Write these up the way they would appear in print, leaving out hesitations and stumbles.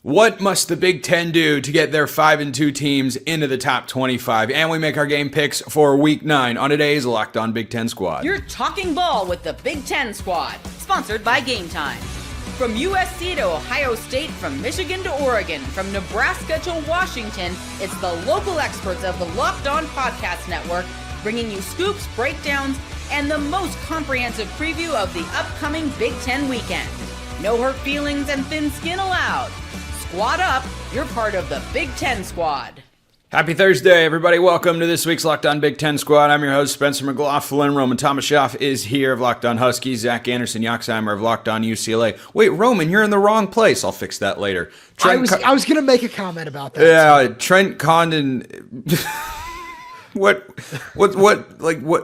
What must the Big Ten do to get their 5-2 teams into the top 25? And we make our game picks for Week 9 on today's Locked On Big Ten Squad. You're talking ball with the Big Ten Squad, sponsored by Gametime. From USC to Ohio State, from Michigan to Oregon, from Nebraska to Washington, it's the local experts of the Locked On Podcast Network bringing you scoops, breakdowns, and the most comprehensive preview of the upcoming Big Ten weekend. No hurt feelings and thin skin allowed. Squad up, you're part of the Big Ten Squad. Happy Thursday, everybody. Welcome to this week's Locked On Big Ten Squad. I'm your host, Spencer McLaughlin. Roman Tomashoff is here of Locked On Huskies. Zach Anderson-Yoxheimer of Locked On UCLA. Wait, Roman, you're in the wrong place. I'll fix that later. I was going to make a comment about that. Yeah, Trent Condon. What?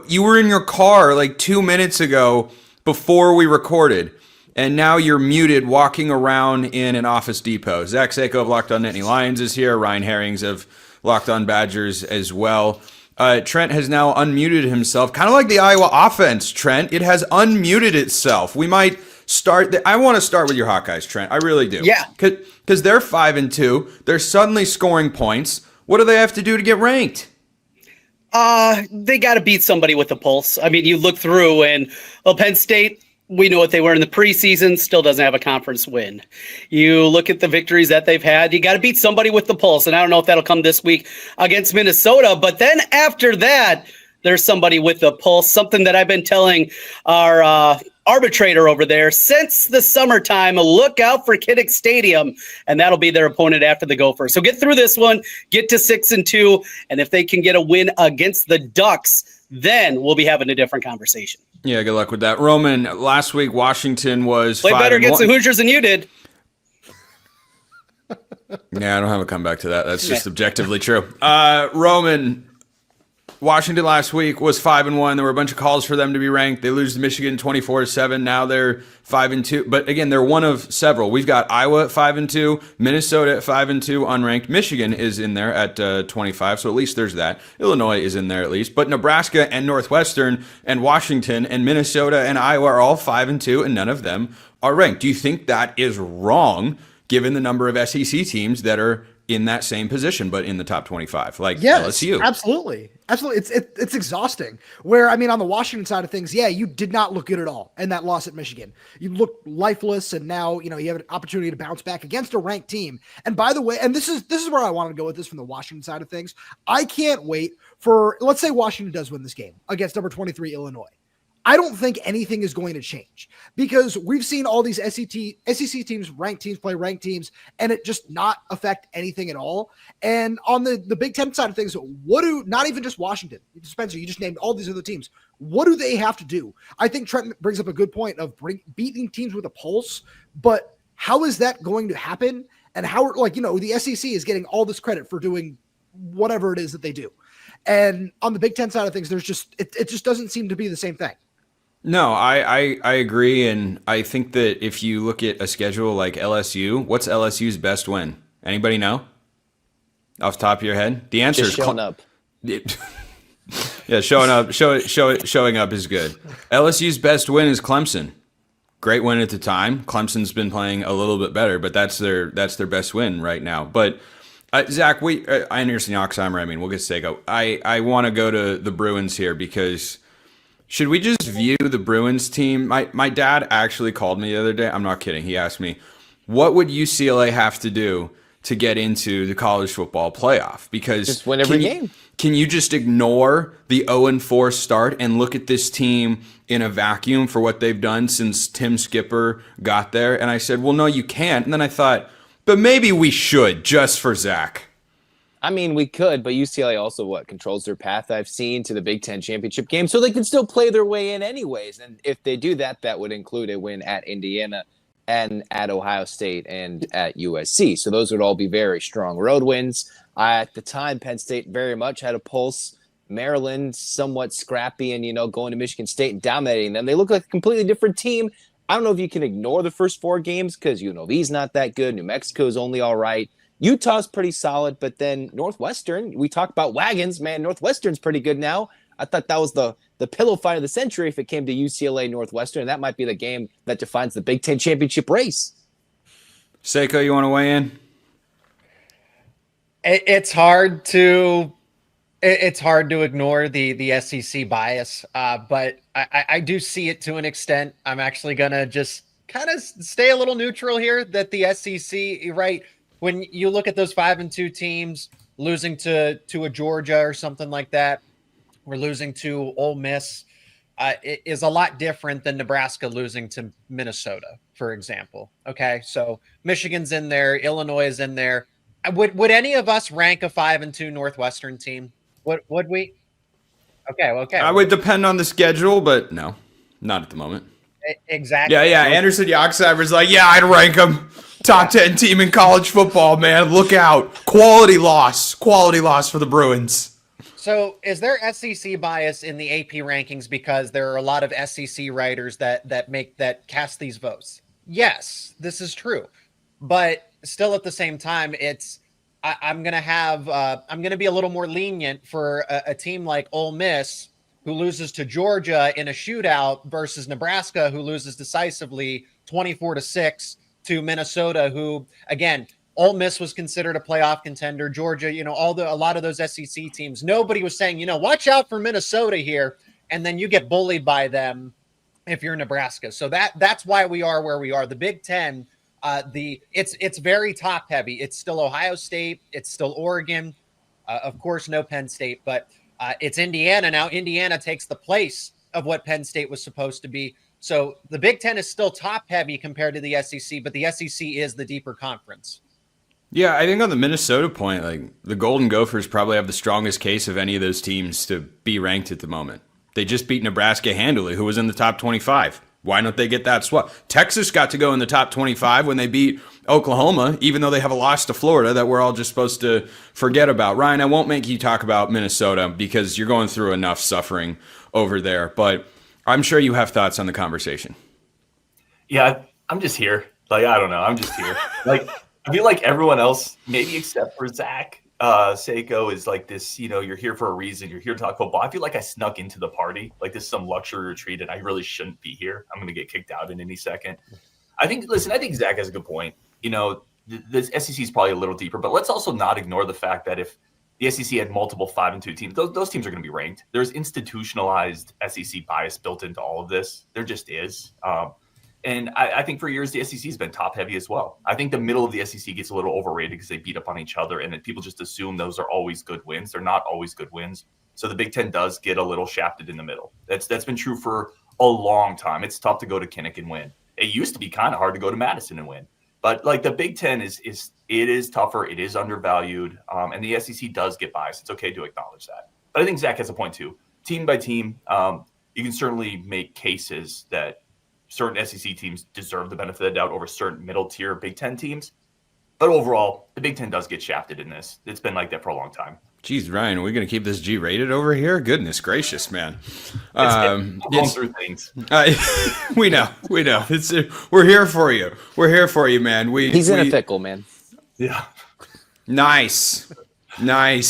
You were in your car like 2 minutes ago before we recorded. And now you're muted walking around in an Office Depot. Zach Seko of Locked On Nittany Lions is here. Ryan Herrings of Locked On Badgers as well. Trent has now unmuted himself. Kind of like the Iowa offense, Trent. It has unmuted itself. We might start. I want to start with your Hawkeyes, Trent. I really do. Yeah. Because they're 5-2. They're suddenly scoring points. What do they have to do to get ranked? They got to beat somebody with a pulse. I mean, you look through and Penn State, we know what they were in the preseason, still doesn't have a conference win. You look at the victories that they've had, you got to beat somebody with the pulse. And I don't know if that'll come this week against Minnesota. But then after that, there's somebody with a pulse, something that I've been telling our arbitrator over there since the summertime. Look out for Kinnick Stadium, and that'll be their opponent after the Gophers. So get through this one, get to 6-2, and if they can get a win against the Ducks, then we'll be having a different conversation. Yeah, good luck with that. Roman, last week Washington was Play better against the Hoosiers than you did. Yeah, I don't have a comeback to that. That's just objectively true. Roman, Washington last week was 5-1. There were a bunch of calls for them to be ranked. They lose to Michigan 24-7. Now they're 5-2. But again, they're one of several. We've got Iowa at 5-2, Minnesota at 5-2, unranked. Michigan is in there at 25, so at least there's that. Illinois is in there at least. But Nebraska and Northwestern and Washington and Minnesota and Iowa are all 5-2, and none of them are ranked. Do you think that is wrong, given the number of SEC teams that are in that same position, but in the top 25, like LSU? Absolutely. It's exhausting. Where, I mean, on the Washington side of things, yeah, you did not look good at all in that loss at Michigan. You looked lifeless, and now, you have an opportunity to bounce back against a ranked team. And by the way, and this is where I want to go with this from the Washington side of things. I can't wait for, let's say Washington does win this game against number 23 Illinois. I don't think anything is going to change because we've seen all these SEC teams, ranked teams play ranked teams, and it just not affect anything at all. And on the Big Ten side of things, not even just Washington, Spencer, you just named all these other teams. What do they have to do? I think Trent brings up a good point of beating teams with a pulse, but how is that going to happen? And how, the SEC is getting all this credit for doing whatever it is that they do. And on the Big Ten side of things, there's it just doesn't seem to be the same thing. No, I agree, and I think that if you look at a schedule like LSU, what's LSU's best win? Anybody know? Off the top of your head? The answer is showing up. Yeah, showing up is good. LSU's best win is Clemson. Great win at the time. Clemson's been playing a little bit better, but that's their best win right now. But Zach, I understand Yoxheimer. I mean, we'll get Sego. I want to go to the Bruins here because should we just view the Bruins team? My dad actually called me the other day. I'm not kidding. He asked me, what would UCLA have to do to get into the college football playoff? Because just win every game. Can you just ignore the 0-4 start and look at this team in a vacuum for what they've done since Tim Skipper got there? And I said, well, no, you can't. And then I thought, but maybe we should, just for Zach. I mean, we could, but UCLA also controls their path, I've seen, to the Big Ten championship game, so they can still play their way in anyways. And if they do that, that would include a win at Indiana and at Ohio State and at USC. So those would all be very strong road wins. At the time, Penn State very much had a pulse. Maryland somewhat scrappy and, going to Michigan State and dominating them. They look like a completely different team. I don't know if you can ignore the first 4 games because UNLV's not that good. New Mexico's only all right. Utah's pretty solid, but then Northwestern, we talk about wagons, man, Northwestern's pretty good now. I thought that was the pillow fight of the century if it came to UCLA Northwestern. That might be the game that defines the Big Ten championship race. Seiko, you want to weigh in? It's hard to ignore the SEC bias, but I do see it to an extent. I'm actually gonna just kind of stay a little neutral here. That the SEC, right? When you look at those 5-2 teams losing to a Georgia or something like that, we're losing to Ole Miss. It is a lot different than Nebraska losing to Minnesota, for example. Okay, so Michigan's in there, Illinois is in there. Would any of us rank a 5-2 Northwestern team? Would we? Okay. I would depend on the schedule, but no, not at the moment. Exactly. Yeah. Anderson Yoxheimer's like, yeah, I'd rank them top 10 team in college football, man. Look out. Quality loss for the Bruins. So is there SEC bias in the AP rankings because there are a lot of SEC writers that cast these votes? Yes, this is true. But still at the same time, I'm going to be a little more lenient for a team like Ole Miss who loses to Georgia in a shootout versus Nebraska who loses decisively 24-6 to Minnesota, who, again, Ole Miss was considered a playoff contender. Georgia, a lot of those SEC teams, nobody was saying, watch out for Minnesota here. And then you get bullied by them if you're Nebraska. So that's why we are where we are. The Big Ten, it's very top heavy. It's still Ohio State. It's still Oregon. Of course, no Penn State, but it's Indiana. Now Indiana takes the place of what Penn State was supposed to be. So the Big Ten is still top heavy compared to the SEC, but the SEC is the deeper conference. Yeah, I think on the Minnesota point, like the Golden Gophers probably have the strongest case of any of those teams to be ranked at the moment. They just beat Nebraska handily, who was in the top 25. Why don't they get that swap? Texas got to go in the top 25 when they beat Oklahoma, even though they have a loss to Florida that we're all just supposed to forget about. Ryan, I won't make you talk about Minnesota because you're going through enough suffering over there, but I'm sure you have thoughts on the conversation. Yeah, I'm just here. Like, I don't know. I'm just here. Like, I feel like everyone else, maybe except for Zach Seiko, is like this, you're here for a reason. You're here to talk football. I feel like I snuck into the party. Like this is some luxury retreat, and I really shouldn't be here. I'm going to get kicked out in any second. I think Zach has a good point. The SEC is probably a little deeper, but let's also not ignore the fact that if the SEC had multiple 5-2 teams, those teams are going to be ranked. There's institutionalized SEC bias built into all of this. There just is. And I think for years, the SEC has been top heavy as well. I think the middle of the SEC gets a little overrated because they beat up on each other and then people just assume those are always good wins. They're not always good wins. So the Big Ten does get a little shafted in the middle. That's been true for a long time. It's tough to go to Kinnick and win. It used to be kind of hard to go to Madison and win. But like the Big Ten is tougher. It is undervalued. And the SEC does get biased. It's okay to acknowledge that. But I think Zach has a point too. Team by team, you can certainly make cases that certain SEC teams deserve the benefit of the doubt over certain middle-tier Big Ten teams. But overall, the Big Ten does get shafted in this. It's been like that for a long time. Geez, Ryan, are we going to keep this G-rated over here? Goodness gracious, man. Going through things. We know. We're here for you. We're here for you, man. He's in a pickle, man. Yeah. Nice. I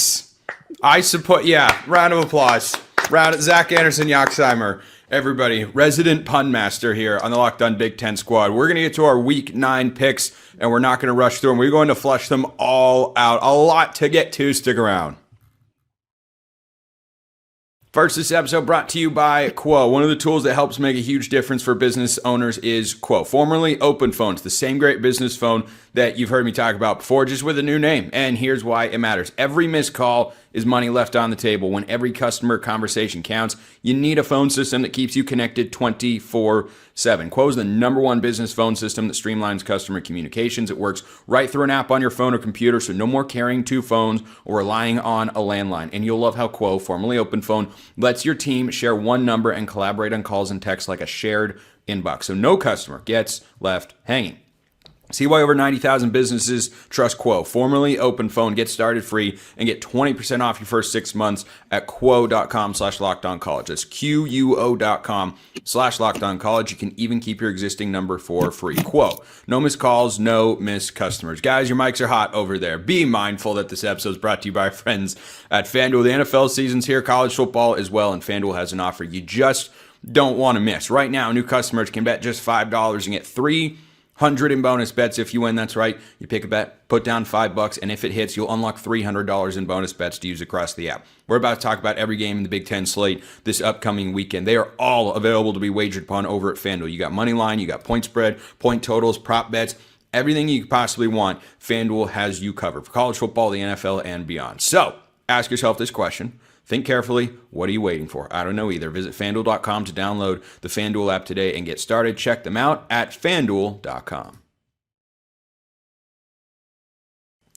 support, round of applause. Zach Anderson, Yoxheimer. Everybody, resident pun master here on the Locked On Big Ten squad. We're going to get to our Week 9 picks, and we're not going to rush through them. We're going to flush them all out. A lot to get to. Stick around. First, this episode brought to you by Quo. One of the tools that helps make a huge difference for business owners is Quo, formerly Open Phone. It's the same great business phone that you've heard me talk about before, just with a new name. And here's why it matters. Every missed call is money left on the table. When every customer conversation counts, you need a phone system that keeps you connected 24/7. Quo is the #1 business phone system that streamlines customer communications. It works right through an app on your phone or computer, so no more carrying 2 phones or relying on a landline. And you'll love how Quo, formerly Open Phone, lets your team share one number and collaborate on calls and texts like a shared inbox, so no customer gets left hanging. See why over 90,000 businesses trust Quo, formerly Open Phone. Get started free and get 20% off your first 6 months at quo.com/lockedoncollege. That's QUO.com/lockedoncollege. You can even keep your existing number for free. Quo. No missed calls, no missed customers. Guys, your mics are hot over there. Be mindful that this episode is brought to you by our friends at FanDuel. The NFL season's here, college football as well, and FanDuel has an offer you just don't want to miss. Right now, new customers can bet just $5 and get 3 100 in bonus bets if you win. That's right. You pick a bet, put down $5, and if it hits, you'll unlock $300 in bonus bets to use across the app. We're about to talk about every game in the Big Ten slate this upcoming weekend. They are all available to be wagered upon over at FanDuel. You got money line, you got point spread, point totals, prop bets, everything you could possibly want. FanDuel has you covered for college football, the NFL, and beyond. So ask yourself this question. Think carefully. What are you waiting for? I don't know either. Visit FanDuel.com to download the FanDuel app today and get started. Check them out at FanDuel.com.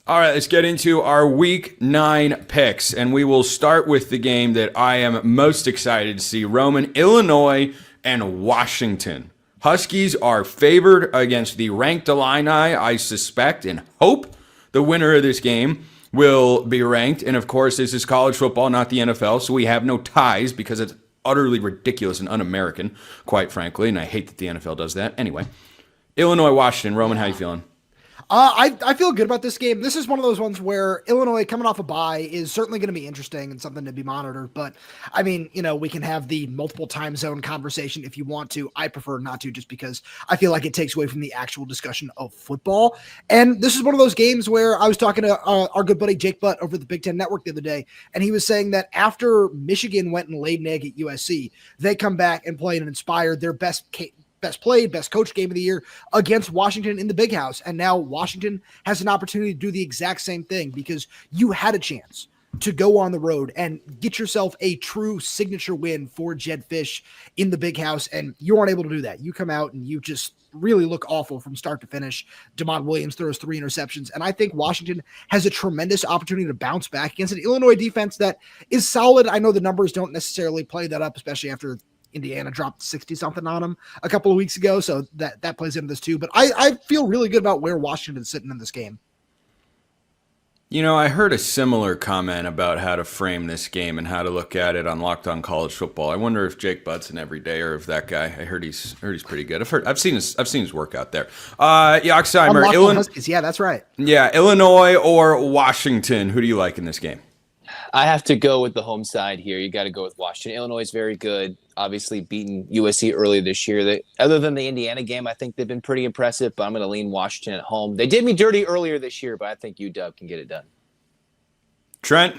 All right, let's get into our Week 9 picks, and we will start with the game that I am most excited to see. Roman, Illinois, and Washington. Huskies are favored against the ranked Illini. I suspect and hope the winner of this game will be ranked. And of course, this is college football, not the NFL, so we have no ties because it's utterly ridiculous and un-American, quite frankly, and I hate that the NFL does that. Anyway, Illinois, Washington. Roman, how you feeling? I feel good about this game. This is one of those ones where Illinois coming off a bye is certainly going to be interesting and something to be monitored. But I mean, we can have the multiple time zone conversation if you want to. I prefer not to, just because I feel like it takes away from the actual discussion of football. And this is one of those games where I was talking to our good buddy Jake Butt over at the Big Ten Network the other day, and he was saying that after Michigan went and laid an egg at USC, they come back and play and inspire their best played, best coach game of the year against Washington in the Big House. And now Washington has an opportunity to do the exact same thing, because you had a chance to go on the road and get yourself a true signature win for Jed Fish in the Big House, and you weren't able to do that. You come out and you just really look awful from start to finish. DeMond Williams throws 3 interceptions, and I think Washington has a tremendous opportunity to bounce back against an Illinois defense that is solid. I know the numbers don't necessarily play that up, especially after Indiana dropped 60-something on them a couple of weeks ago, so that plays into this too. But I feel really good about where Washington's sitting in this game. I heard a similar comment about how to frame this game and how to look at it on Locked On College Football. I wonder if Jake Butt's an everyday or if that guy. I heard he's pretty good. I've seen his work out there. Oxheimer, Huskies. Yeah, that's right. Yeah, Illinois or Washington. Who do you like in this game? I have to go with the home side here. You got to go with Washington. Illinois is very good. Obviously beaten USC earlier this year. Other than the Indiana game, I think they've been pretty impressive, but I'm going to lean Washington at home. They did me dirty earlier this year, but I think UW can get it done. Trent?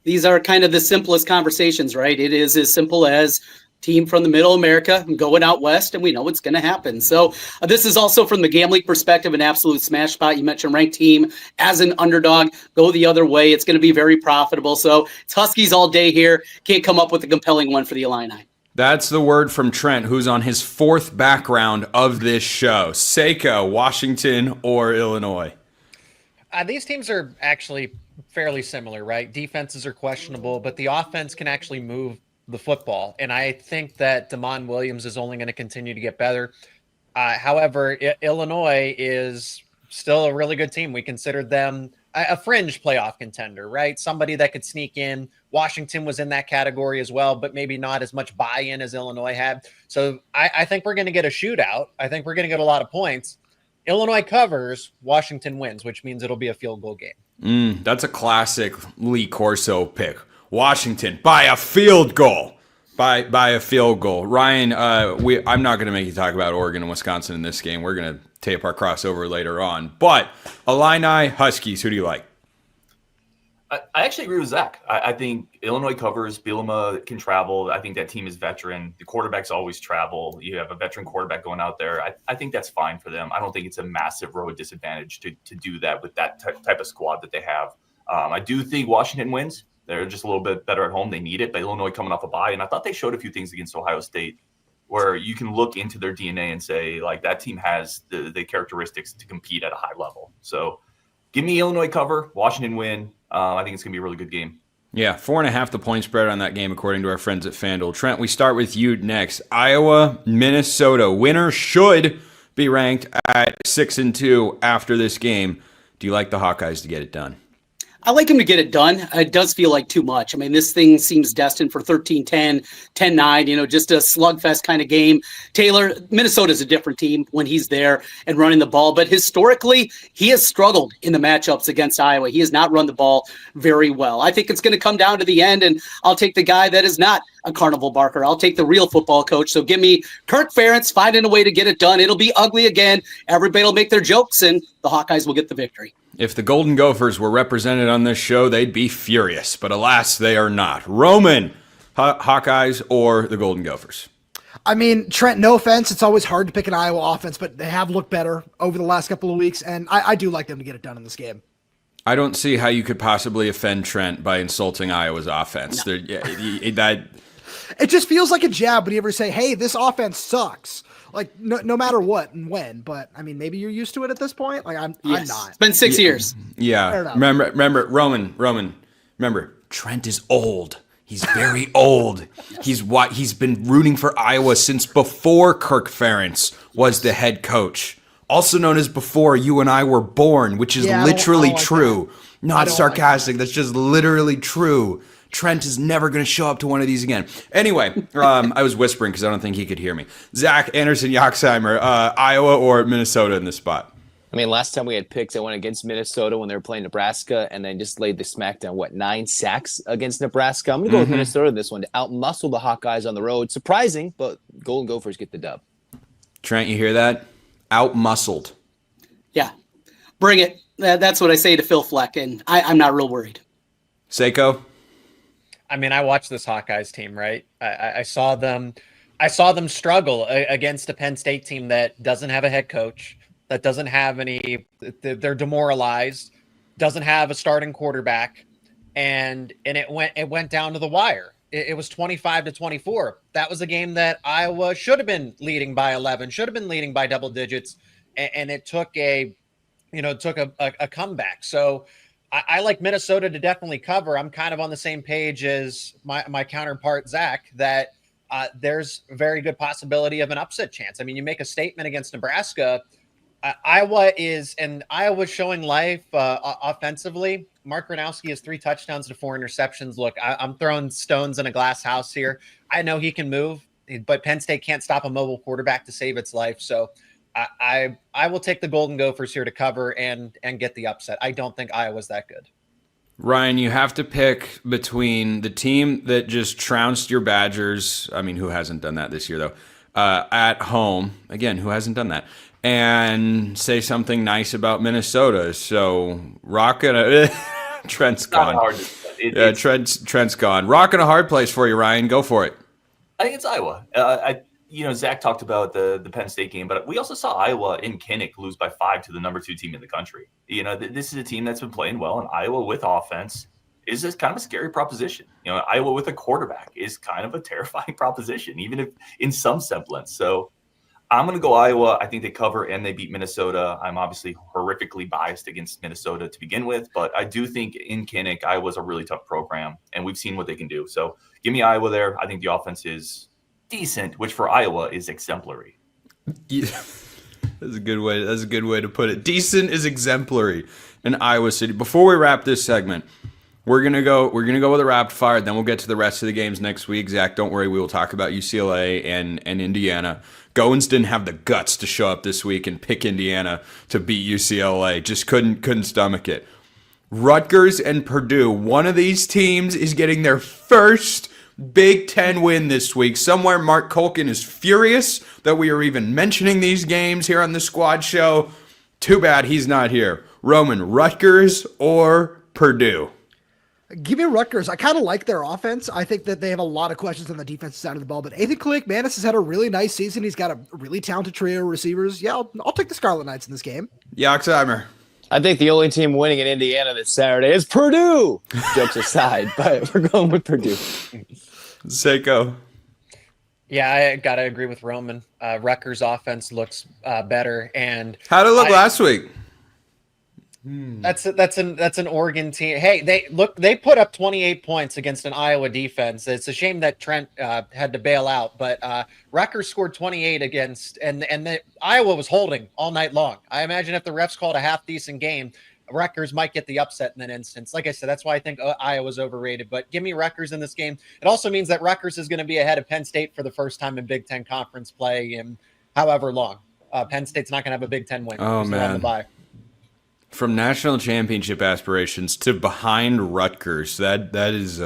These are kind of the simplest conversations, right? It is as simple as team from the middle America going out west, and we know what's going to happen. So this is also from the gambling perspective an absolute smash spot. You mentioned ranked team as an underdog, go the other way. It's going to be very profitable. So it's Huskies all day here. Can't come up with a compelling one for the Illini. That's the word from Trent, who's on his 4th background of this show. Seiko, Washington or Illinois? These teams are actually fairly similar, right? Defenses are questionable, but the offense can actually move the football. And I think that DeMond Williams is only going to continue to get better. However, Illinois is still a really good team. We considered them a fringe playoff contender, right? Somebody that could sneak in. Washington was in that category as well, but maybe not as much buy-in as Illinois had. So I think we're going to get a shootout. I think we're going to get a lot of points. Illinois covers, Washington wins, which means it'll be a field goal game. That's a classic Lee Corso pick. Washington by a field goal. By a field goal. Ryan, I'm not going to make you talk about Oregon and Wisconsin in this game. We're going to tape our crossover later on. But Illini, Huskies, who do you like? I actually agree with Zach. I think Illinois covers. Bielema can travel. I think that team is veteran. The quarterbacks always travel. You have a veteran quarterback going out there. I think that's fine for them. I don't think it's a massive road disadvantage to do that with that type of squad that they have. I do think Washington wins. They're just a little bit better at home. They need it. But Illinois coming off a bye. And I thought they showed a few things against Ohio State where you can look into their DNA and say, like, that team has the characteristics to compete at a high level. So give me Illinois cover, Washington win. I think it's going to be a really good game. Yeah, 4.5 the point spread on that game, according to our friends at FanDuel. Trent, we start with you next. Iowa, Minnesota. Winner should be ranked at 6-2 after this game. Do you like the Hawkeyes to get it done? I like him to get it done. It does feel like too much. I mean, this thing seems destined for 13-10, 10-9, just a slugfest kind of game. Taylor, Minnesota's a different team when he's there and running the ball. But historically, he has struggled in the matchups against Iowa. He has not run the ball very well. I think it's going to come down to the end, and I'll take the guy that is not a carnival barker. I'll take the real football coach. So give me Kirk Ferentz finding a way to get it done. It'll be ugly again. Everybody will make their jokes, and the Hawkeyes will get the victory. If the Golden Gophers were represented on this show, they'd be furious. But alas, they are not. Roman, Hawkeyes or the Golden Gophers? I mean, Trent, no offense. It's always hard to pick an Iowa offense, but they have looked better over the last couple of weeks, and I do like them to get it done in this game. I don't see how you could possibly offend Trent by insulting Iowa's offense. No. It just feels like a jab when you ever say, hey, this offense sucks. Like, no matter what and when. But, I mean, maybe you're used to it at this point. Like, I'm not. It's been 6 years. Yeah. Remember, Roman, remember, Trent is old. He's very old. He's been rooting for Iowa since before Kirk Ferentz was the head coach. Also known as before you and I were born, which is literally true. Not sarcastic. That's just literally true. Trent is never going to show up to one of these again. Anyway, I was whispering because I don't think he could hear me. Zach Anderson, Yoxheimer, Iowa or Minnesota in this spot? I mean, last time we had picks, I went against Minnesota when they were playing Nebraska, and then just laid the smackdown, 9 sacks against Nebraska. I'm going to go with Minnesota this one to outmuscle the Hawkeyes on the road. Surprising, but Golden Gophers get the dub. Trent, you hear that? Outmuscled. Yeah. Bring it. That's what I say to Phil Fleck, and I'm not real worried. Seiko? I mean, I watched this Hawkeyes team, right? I saw them struggle against a Penn State team that doesn't have a head coach, that doesn't have any, they're demoralized, doesn't have a starting quarterback, and it went down to the wire. It was 25-24. That was a game that Iowa should have been leading by 11, should have been leading by double digits, and it took a comeback. So I like Minnesota to definitely cover. I'm kind of on the same page as my counterpart, Zach, that there's a very good possibility of an upset chance. I mean, you make a statement against Nebraska. Iowa's showing life offensively. Marc Gronowski has 3 touchdowns to 4 interceptions. Look, I'm throwing stones in a glass house here. I know he can move, but Penn State can't stop a mobile quarterback to save its life. So I will take the Golden Gophers here to cover and get the upset. I don't think Iowa's that good. Ryan, you have to pick between the team that just trounced your Badgers. I mean, who hasn't done that this year, though? At home. Again, who hasn't done that? And say something nice about Minnesota. So, Trent's gone. Trent's gone. Rocking a hard place for you, Ryan. Go for it. I think it's Iowa. Zach talked about the Penn State game, but we also saw Iowa in Kinnick lose by 5 to the number 2 team in the country. This is a team that's been playing well, and Iowa with offense is just kind of a scary proposition. Iowa with a quarterback is kind of a terrifying proposition, even if in some semblance. So I'm going to go Iowa. I think they cover and they beat Minnesota. I'm obviously horrifically biased against Minnesota to begin with, but I do think in Kinnick, Iowa's a really tough program, and we've seen what they can do. So give me Iowa there. I think the offense is decent, which for Iowa is exemplary. Yeah, that's a good way to put it. Decent is exemplary in Iowa City. Before we wrap this segment, we're gonna go with a rapid fire. Then we'll get to the rest of the games next week. Zach, don't worry, we will talk about UCLA and Indiana. Goins didn't have the guts to show up this week and pick Indiana to beat UCLA. Just couldn't stomach it. Rutgers and Purdue. One of these teams is getting their first Big Ten win this week. Somewhere Mark Culkin is furious that we are even mentioning these games here on the Squad Show. Too bad he's not here. Roman, Rutgers or Purdue? Give me Rutgers. I kind of like their offense. I think that they have a lot of questions on the defensive side of the ball, but Ethan Kalik-Manis has had a really nice season. He's got a really talented trio of receivers. Yeah, I'll take the Scarlet Knights in this game. Yoxheimer. I think the only team winning in Indiana this Saturday is Purdue. Jokes aside, but we're going with Purdue. Seiko. Yeah, I got to agree with Roman. Rutgers' offense looks better. And how did it look last week? That's an Oregon team. Hey, they put up 28 points against an Iowa defense. It's a shame that Trent had to bail out, but Rutgers scored 28 against, and Iowa was holding all night long. I imagine if the refs called a half decent game, Rutgers might get the upset in that instance. Like I said, that's why I think Iowa's overrated. But give me Rutgers in this game. It also means that Rutgers is going to be ahead of Penn State for the first time in Big Ten conference play in however long. Penn State's not going to have a Big Ten win. Oh man. On the bye. From national championship aspirations to behind Rutgers, that is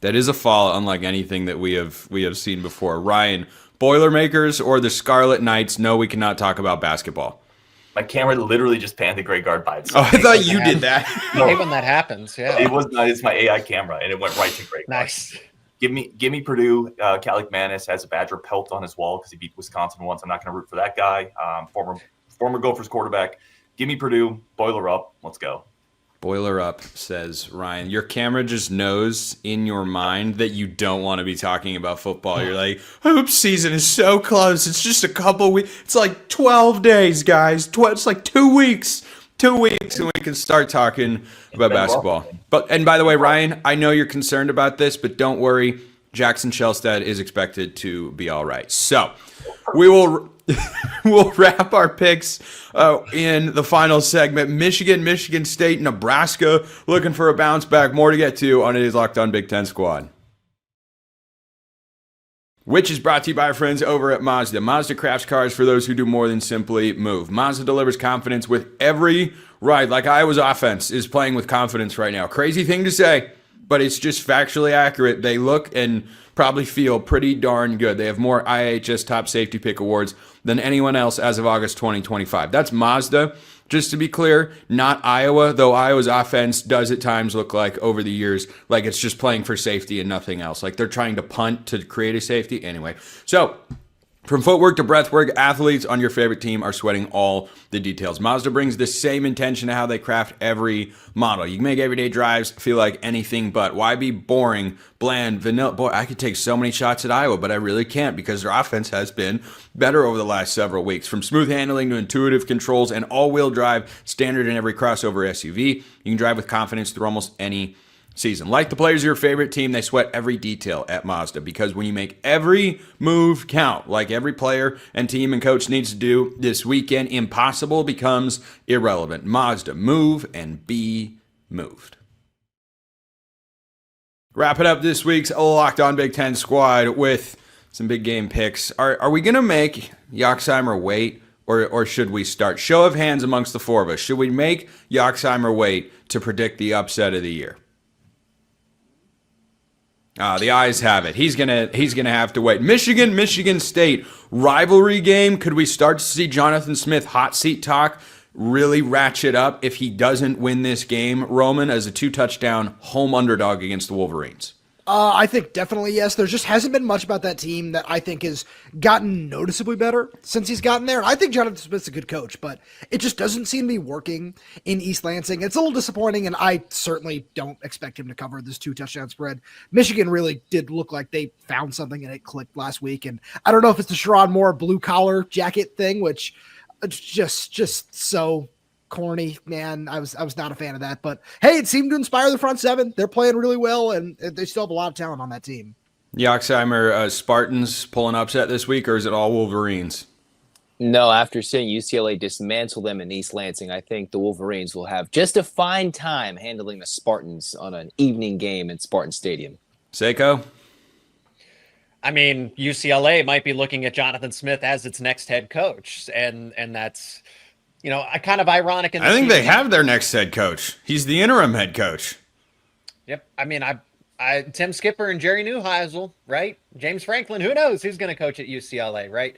That is a fall unlike anything that we have seen before. Ryan, Boilermakers or the Scarlet Knights? No, we cannot talk about basketball. My camera literally just panned the gray guard by itself. Oh, I thought you did that. I hate when that happens. Yeah, it was not. It's my AI camera, and it went right to gray guard. nice. Give me Purdue. Calic Manis has a Badger pelt on his wall because he beat Wisconsin once. I'm not going to root for that guy. Former Gophers quarterback. Give me Purdue. Boiler up. Let's go. Boiler up, says Ryan. Your camera just knows in your mind that you don't want to be talking about football. You're like, hoops season is so close. It's just a couple weeks. It's like 12 days, guys. It's like 2 weeks. 2 weeks, and we can start talking about basketball. And by the way, Ryan, I know you're concerned about this, but don't worry. Jackson Shelstad is expected to be all right. So we will we'll wrap our picks in the final segment. Michigan State, Nebraska looking for a bounce back. More to get to on today's Locked On Big Ten Squad, which is brought to you by our friends over at Mazda. Mazda crafts cars for those who do more than simply move. Mazda delivers confidence with every ride. Like Iowa's offense is playing with confidence right now. Crazy thing to say, but it's just factually accurate. They look and probably feel pretty darn good. They have more IHS top safety pick awards than anyone else as of August 2025. That's Mazda. Just to be clear, not Iowa, though Iowa's offense does at times look like over the years like it's just playing for safety and nothing else. Like they're trying to punt to create a safety. Anyway, so from footwork to breathwork, athletes on your favorite team are sweating all the details. Mazda brings the same intention to how they craft every model. You can make everyday drives feel like anything but. Why be boring, bland, vanilla? Boy, I could take so many shots at Iowa, but I really can't because their offense has been better over the last several weeks. From smooth handling to intuitive controls and all-wheel drive, standard in every crossover SUV, you can drive with confidence through almost any season. Like the players of your favorite team, they sweat every detail at Mazda because when you make every move count, like every player and team and coach needs to do this weekend, impossible becomes irrelevant. Mazda, move and be moved. Wrapping up this week's Locked On Big Ten Squad with some big game picks. Are we going to make Yoxheimer wait or should we start? Show of hands amongst the four of us. Should we make Yoxheimer wait to predict the upset of the year? The eyes have it. He's gonna have to wait. Michigan State rivalry game. Could we start to see Jonathan Smith hot seat talk really ratchet up if he doesn't win this game, Roman, as a 2-touchdown home underdog against the Wolverines? I think definitely yes. There just hasn't been much about that team that I think has gotten noticeably better since he's gotten there. And I think Jonathan Smith's a good coach, but it just doesn't seem to be working in East Lansing. It's a little disappointing, and I certainly don't expect him to cover this 2-touchdown spread. Michigan really did look like they found something and it clicked last week. And I don't know if it's the Sherrod Moore blue collar jacket thing, which just so corny, man. I was not a fan of that, but hey, it seemed to inspire the front seven. They're playing really well, and they still have a lot of talent on that team. Yoxheimer, Spartans pulling upset this week, or is it all Wolverines? No, after seeing UCLA dismantle them in East Lansing, I think the Wolverines will have just a fine time handling the Spartans on an evening game in Spartan Stadium. Seiko? I mean, UCLA might be looking at Jonathan Smith as its next head coach, and that's, you know, kind of ironic. I think they have their next head coach. He's the interim head coach. Yep. I mean, I Tim Skipper and Jerry Neuheisel, right? James Franklin, who knows who's going to coach at UCLA, right?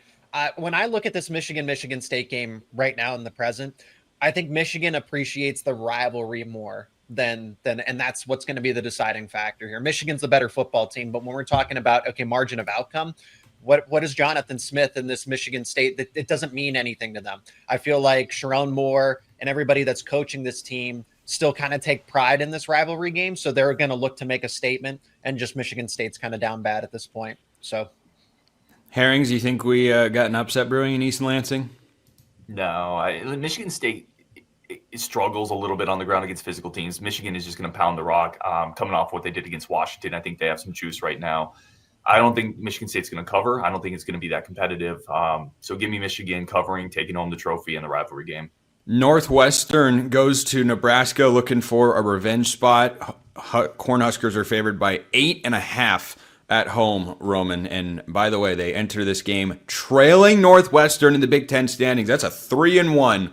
When I look at this Michigan State game right now in the present, I think Michigan appreciates the rivalry more than and that's what's going to be the deciding factor here. Michigan's the better football team, but when we're talking about, okay, margin of outcome, what is Jonathan Smith in this Michigan State? That it doesn't mean anything to them. I feel like Sherrod Moore and everybody that's coaching this team still kind of take pride in this rivalry game. So they're going to look to make a statement, and just Michigan State's kind of down bad at this point. So Herrings, you think we got an upset brewing in East Lansing? No, Michigan State it struggles a little bit on the ground against physical teams. Michigan is just going to pound the rock. Coming off what they did against Washington, I think they have some juice right now. I don't think Michigan State's going to cover. I don't think it's going to be that competitive. So give me Michigan covering, taking home the trophy in the rivalry game. Northwestern goes to Nebraska looking for a revenge spot. Cornhuskers are favored by 8.5 at home, Roman. And by the way, they enter this game trailing Northwestern in the Big Ten standings. That's a 3-1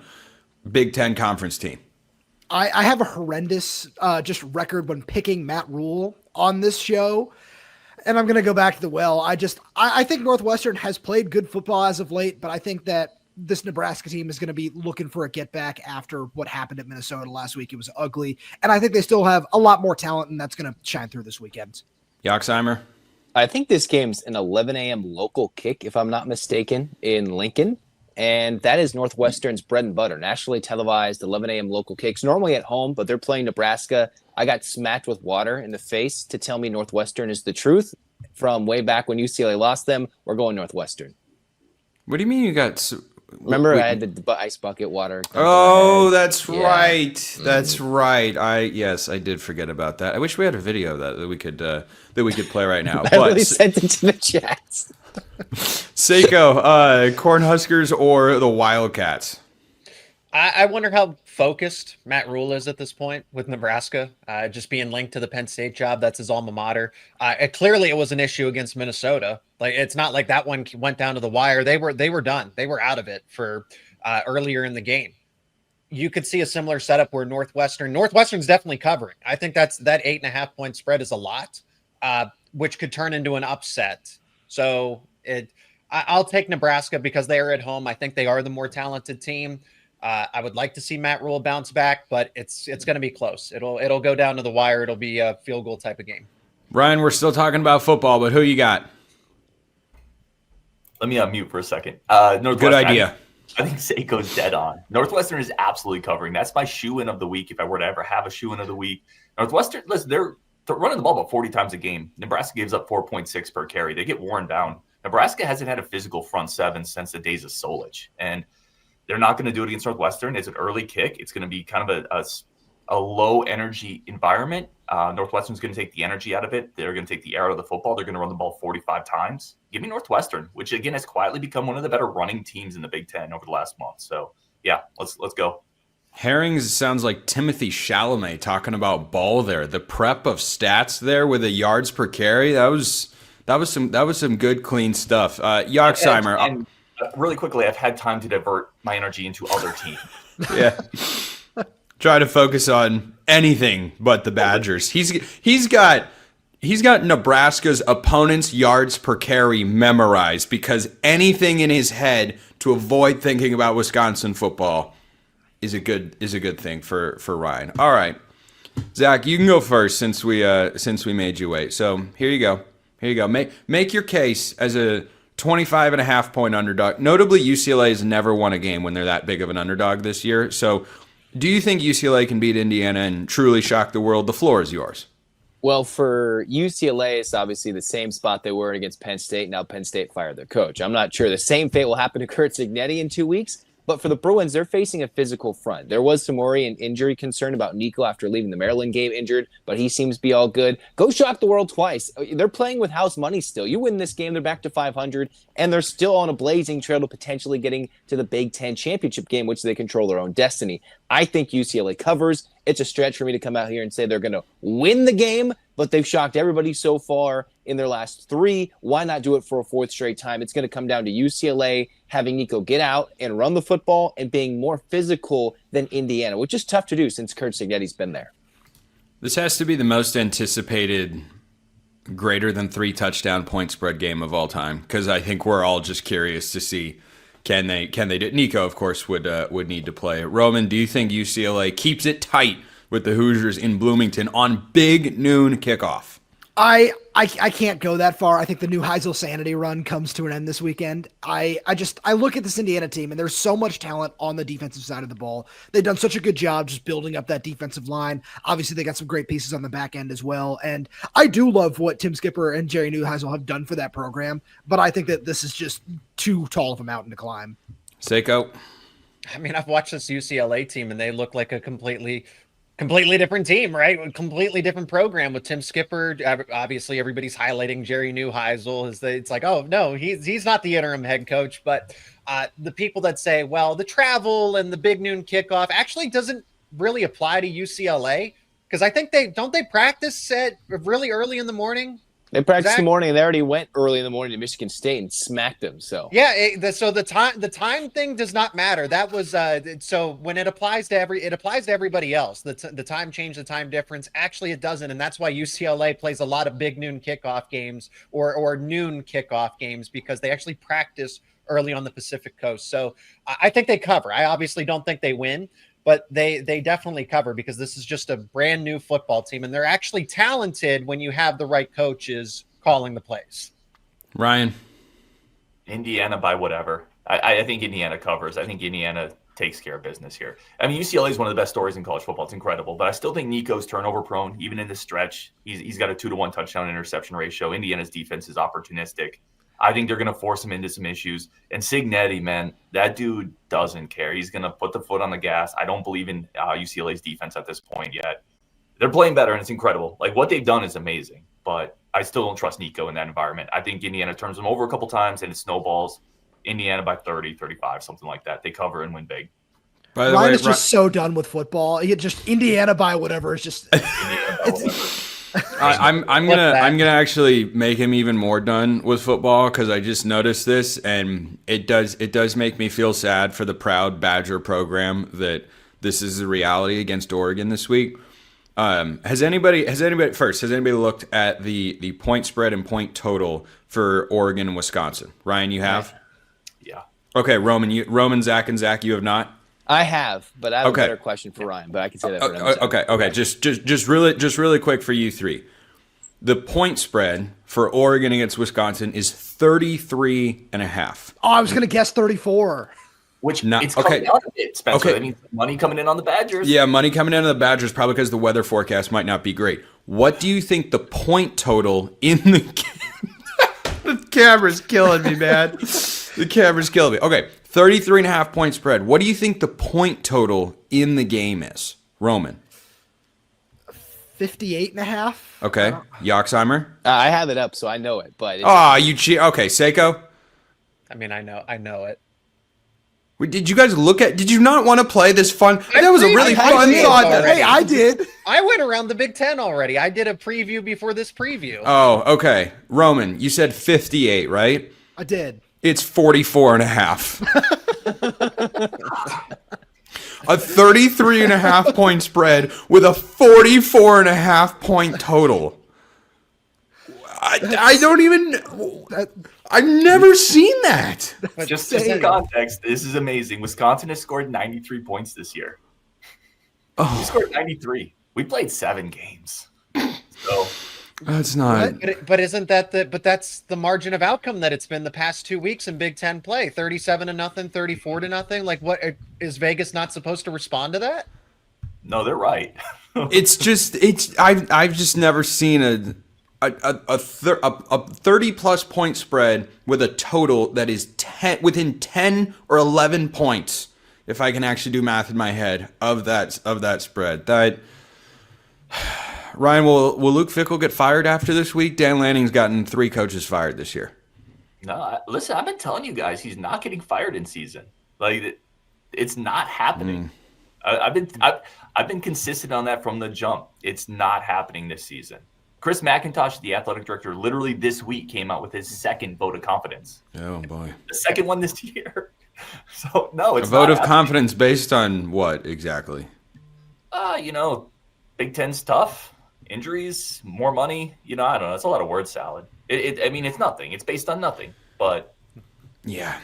Big Ten conference team. I have a horrendous just record when picking Matt Rule on this show. And I'm going to go back to the well. I think Northwestern has played good football as of late, but I think that this Nebraska team is going to be looking for a get back after what happened at Minnesota last week. It was ugly. And I think they still have a lot more talent, and that's going to shine through this weekend. Yoxheimer? I think this game's an 11 a.m. local kick, if I'm not mistaken, in Lincoln. And that is Northwestern's bread and butter. Nationally televised 11 a.m. local kicks, normally at home, but they're playing Nebraska. I got smacked with water in the face to tell me Northwestern is the truth. From way back when UCLA lost them, we're going Northwestern. What do you mean you got... Remember, I had the ice bucket water. Oh, that's right. That's right. I did forget about that. I wish we had a video of that we could play right now. I really sent it to the chat. Seiko, Cornhuskers or the Wildcats? I wonder how focused Matt Rule is at this point with Nebraska, just being linked to the Penn State job. That's his alma mater. Clearly, it was an issue against Minnesota. Like, it's not like that one went down to the wire. They were done. They were out of it for earlier in the game. You could see a similar setup where Northwestern's definitely covering. I think that 8.5 point spread is a lot, which could turn into an upset. So I'll take Nebraska because they are at home. I think they are the more talented team. I would like to see Matt Rule bounce back, but it's going to be close. It'll go down to the wire. It'll be a field goal type of game. Ryan, we're still talking about football, but who you got? Let me unmute for a second. Good idea. I think Seiko's dead on. Northwestern is absolutely covering. That's my shoe-in of the week if I were to ever have a shoe-in of the week. Northwestern, listen, they're running the ball about 40 times a game. Nebraska gives up 4.6 per carry. They get worn down. Nebraska hasn't had a physical front seven since the days of Solich, and they're not going to do it against Northwestern. It's an early kick. It's going to be kind of a low-energy environment. Northwestern's going to take the energy out of it. They're going to take the air out of the football. They're going to run the ball 45 times. Give me Northwestern, which, again, has quietly become one of the better running teams in the Big Ten over the last month. So, yeah, let's go. Herrings sounds like Timothy Chalamet talking about ball there. The prep of stats there with the yards per carry, that was some good, clean stuff. Yoxheimer. And really quickly, I've had time to divert my energy into other teams. Yeah. Try to focus on anything but the Badgers. He's got Nebraska's opponent's yards per carry memorized because anything in his head to avoid thinking about Wisconsin football is a good thing for Ryan. All right. Zach, you can go first since we made you wait. So here you go. Make your case as a 25.5 point underdog. Notably, UCLA has never won a game when they're that big of an underdog this year. So do you think UCLA can beat Indiana and truly shock the world? The floor is yours. Well, for UCLA, it's obviously the same spot they were in against Penn State. Now Penn State fired their coach. I'm not sure the same fate will happen to Kurt Cignetti in 2 weeks. But for the Bruins, they're facing a physical front. There was some worry and injury concern about Nico after leaving the Maryland game injured, but he seems to be all good. Go shock the world twice. They're playing with house money still. You win this game, they're back to 500, and they're still on a blazing trail to potentially getting to the Big Ten championship game, which they control their own destiny. I think UCLA covers. It's a stretch for me to come out here and say they're going to win the game, but they've shocked everybody so far in their last 3. Why not do it for a 4th straight time? It's going to come down to UCLA having Nico get out and run the football and being more physical than Indiana, which is tough to do since Kurt Cignetti's been there. This has to be the most anticipated greater than 3 touchdown point spread game of all time because I think we're all just curious to see can they do it. Nico, of course, would need to play. Roman, do you think UCLA keeps it tight with the Hoosiers in Bloomington on big noon kickoff? I can't go that far. I think the new Heisel sanity run comes to an end this weekend. I look at this Indiana team, and there's so much talent on the defensive side of the ball. They've done such a good job just building up that defensive line. Obviously, they got some great pieces on the back end as well. And I do love what Tim Skipper and Jerry Neuheisel have done for that program, but I think that this is just too tall of a mountain to climb. Seiko? I mean, I've watched this UCLA team, and they look like a completely different team, right? A completely different program with Tim Skipper. Obviously, everybody's highlighting Jerry Neuheisel. It's like, oh, no, he's not the interim head coach. But the people that say, well, the travel and the big noon kickoff actually doesn't really apply to UCLA because I think they practice at really early in the morning. They practiced Zach? in the morning, and they already went early in the morning to Michigan State and smacked them. So Yeah, so the time thing does not matter. That was so when it applies to everybody else. The time change, the time difference. Actually, it doesn't, and that's why UCLA plays a lot of big noon kickoff games or noon kickoff games, because they actually practice early on the Pacific Coast. So I think they cover. I obviously don't think they win, but they definitely cover, because this is just a brand new football team, and they're actually talented when you have the right coaches calling the plays. Ryan? Indiana by whatever. I think Indiana covers. I think Indiana takes care of business here. I mean, UCLA is one of the best stories in college football. It's incredible, but I still think Nico's turnover prone, even in this stretch. He's got a 2-to-1 touchdown interception ratio. Indiana's defense is opportunistic. I think they're going to force him into some issues. And Signetti, man, that dude doesn't care. He's going to put the foot on the gas. I don't believe in UCLA's defense at this point yet. They're playing better, and it's incredible. Like, what they've done is amazing, but I still don't trust Nico in that environment. I think Indiana turns them over a couple times, and it snowballs. Indiana by 30, 35, something like that. They cover and win big. By the Ryan way, is just so done with football. He just Indiana by whatever is just. I'm gonna actually make him even more done with football, because I just noticed this, and it does make me feel sad for the proud Badger program that this is the reality against Oregon this week. Has anybody looked at the point spread and point total for Oregon and Wisconsin? Ryan, you have? Yeah. Okay, Roman, Zach, and Zach, you have not? I have, but I have a better question for Ryan. But I can say that for him. Okay. Just really quick for you three. The point spread for Oregon against Wisconsin is 33.5. Oh, I was going to guess 34. Which it's coming down a bit, Spencer. Okay. That means money coming in on the Badgers. Yeah, money coming in on the Badgers, probably because the weather forecast might not be great. What do you think the point total in the game? The camera's killing me, man. The camera's killing me. Okay, 33.5 point spread. What do you think the point total in the game is, Roman? 58.5. Okay, Yoxheimer? I have it up, so I know it. But you cheat. Okay, Seiko? I mean, I know it. Did you guys did you not want to play this fun? That was a really fun thought. Hey, I did. I went around the Big Ten already. I did a preview before this preview. Oh, okay. Roman, you said 58, right? I did. It's 44.5. A 33.5 point spread with a 44.5 point total. I don't even. I've never seen that. Just in context, this is amazing. Wisconsin has scored 93 points this year. We scored 93. We played 7 games. So that's not. But isn't that but that's the margin of outcome that it's been the past 2 weeks in Big Ten play? 37-0, 34-0. Like, what is Vegas not supposed to respond to that? No, they're right. I've just never seen a 30-plus point spread with a total that is within 10 or 11 points, if I can actually do math in my head, of that spread. That Ryan, will Luke Fickell get fired after this week? Dan Lanning's gotten 3 coaches fired this year. No, listen, I've been telling you guys, he's not getting fired in season. Like, it's not happening. I've been consistent on that from the jump. It's not happening this season. Chris McIntosh, the athletic director, literally this week came out with his 2nd vote of confidence. Oh, boy. The 2nd one this year. So, no, it's a vote not of happening. confidence based on what exactly? Big Ten's tough. Injuries, more money. I don't know. It's a lot of word salad. I mean, it's nothing. It's based on nothing. But yeah.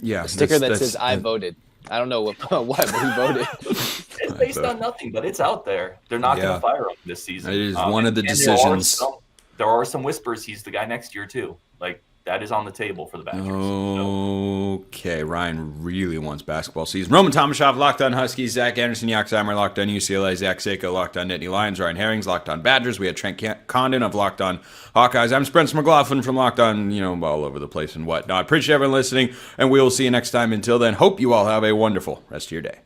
A sticker that says "I voted." I don't know what he voted. It's based on nothing, but it's out there. They're not going to fire him this season. It is one of the decisions. There are some whispers he's the guy next year too. Like, that is on the table for the Badgers. Okay, Ryan really wants basketball season. Roman Tomashov, Locked On Huskies. Zach Anderson, Yoxheimer, Locked On UCLA. Zach Seiko, Locked On Nittany Lions. Ryan Herrings, Locked On Badgers. We had Trent Condon of Locked On Hawkeyes. I'm Spencer McLaughlin from Locked On, all over the place and whatnot. Appreciate everyone listening, and we will see you next time. Until then, hope you all have a wonderful rest of your day.